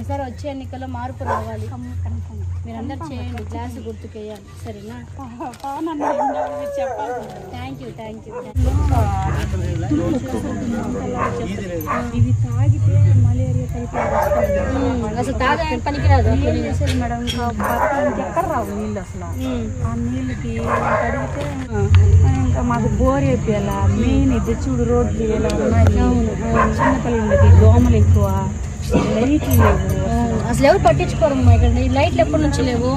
ఈసారి వచ్చే ఎన్నికల్లో మార్పు రావాలి. మీరందరూ చేయండి, గ్లాసు గుర్తుకేయాలి. సరేనా? Thank you. ఇవి తాగితే మలేరియా టైఫాయిడ్ వస్తుంది. అసలు తాగా పనికిరాదు మేడం. ఎక్కడ రావు నీళ్ళు అసలు. ఆ నీళ్ళకి అడిగితే ఇంకా మాకు బోర్ అయిపోయేలా. మెయిన్ ఇది చూడు, రోడ్లు ఎలా ఉన్నాయి. చిన్నపిల్లలకి దోమలు ఎక్కువ, లైట్లు లేవు. అసలు ఎవరు పట్టించుకోరమ్మా ఇక్కడ. ఈ లైట్లు ఎప్పటి నుంచి లేవు?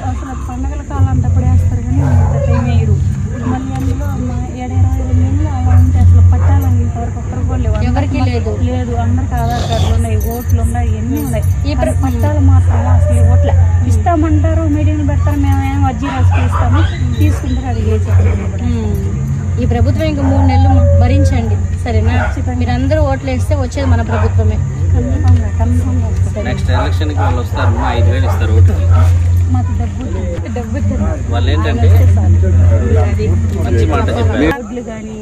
అసలు పండగల కాలం అంతప్పుడు వేస్తారు కానీ టైం వేయరు. మళ్ళీ అందులో ఏడాది నీళ్ళు అలా ఉంటే అసలు పట్టాలని ఇంతవరకు ఒక్కరు కూడా లేవు. ఎవరికి లేదు. అందరికి ఆధార్ కార్డులు ఉన్నాయి, ఓట్లు ఉన్నాయి, ఎన్ని ఉన్నాయి. ఇప్పుడు పట్టాలు మాత్రం అసలు ఓట్లే ఇస్తామంటారు, మీడియం పెడతారు. మేమేమో అర్జీ రాసుకు ఇస్తాము, తీసుకుంటారు. అది ఏ చెప్పండి. ఈ ప్రభుత్వం ఇంక 3 నెలలు భరించండి. సరేనా? మీరందరూ ఓట్లు వేస్తే వచ్చేది మన ప్రభుత్వమే. నెక్స్ట్ ఎలక్షన్ కి వాళ్ళు వస్తారు, 5,000 ఇస్తారు ఓటుకి. మాకు డబ్బు వాళ్ళు ఏంటంటే మంచి మాట చెప్పారు. రోడ్లు కానీ,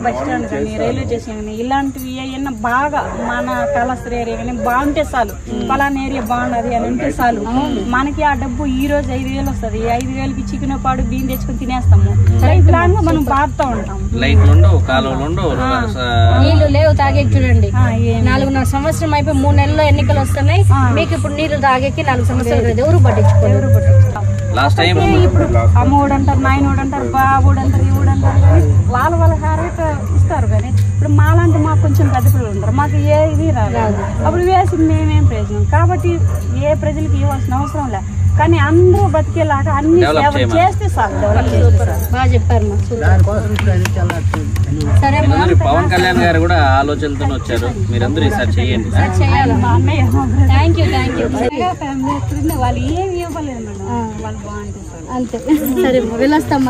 బస్ స్టాండ్ కానీ, రైల్వే స్టేషన్ కానీ ఇలాంటివి ఏమన్నా బాగా మన కళాశ్రీ ఏరియా కానీ బాగుంటే చాలు. పలానా ఏరియా బాగున్నది అని ఉంటే చాలు. మనకి ఆ డబ్బు ఈ రోజు 5,000 వస్తుంది. 5,000కి చికెన్ పాడు బియ్యం తెచ్చుకొని తినేస్తాము. రైతులాగా మనం బాధతో ఉంటాం. లైట్లు ఉండవు, కాలువలు ఉండవు, నీళ్లు లేవు తాగేకి. చూడండి, 4.5 సంవత్సరం అయిపోయి 3 నెలల్లో ఎన్నికలు వస్తున్నాయి. మీకు ఇప్పుడు నీళ్లు తాగేకి 4 సంవత్సరాలు ఎవరు పట్టించుకోరు. లాస్ట్ టైం ఇప్పుడు అమ్మోడు అంటారు, నాయనోడు అంటారు, బాబుడు అంటారు, ఇవుడు అంటారు. కానీ వాళ్ళ హారేట్ ఇస్తారు. కానీ ఇప్పుడు మాలాంటి మాకు కొంచెం పెద్ద పిల్లలు ఉంటారు, మాకు ఏ ఇది రాదు. అప్పుడు వేసి మేమేం ప్రయోజనం. కాబట్టి ఏ ప్రజలకు ఇవ్వాల్సిన అవసరం లేదు. కానీ అందరూ బతికేలాగా అన్ని సేవలు చేస్తే చాలు. బాగా చెప్పారు. సరే, పవన్ కళ్యాణ్ గారు కూడా ఆలోచనతో వచ్చారు. మీరందరూ ఈసారి చేయండి. Thank you. ఫ్యామిలీ వాళ్ళు ఏమి ఇవ్వలేదు మేడం. వాళ్ళు బాగుంటుంది అంతే. సరే, వెళ్ళొస్తాం.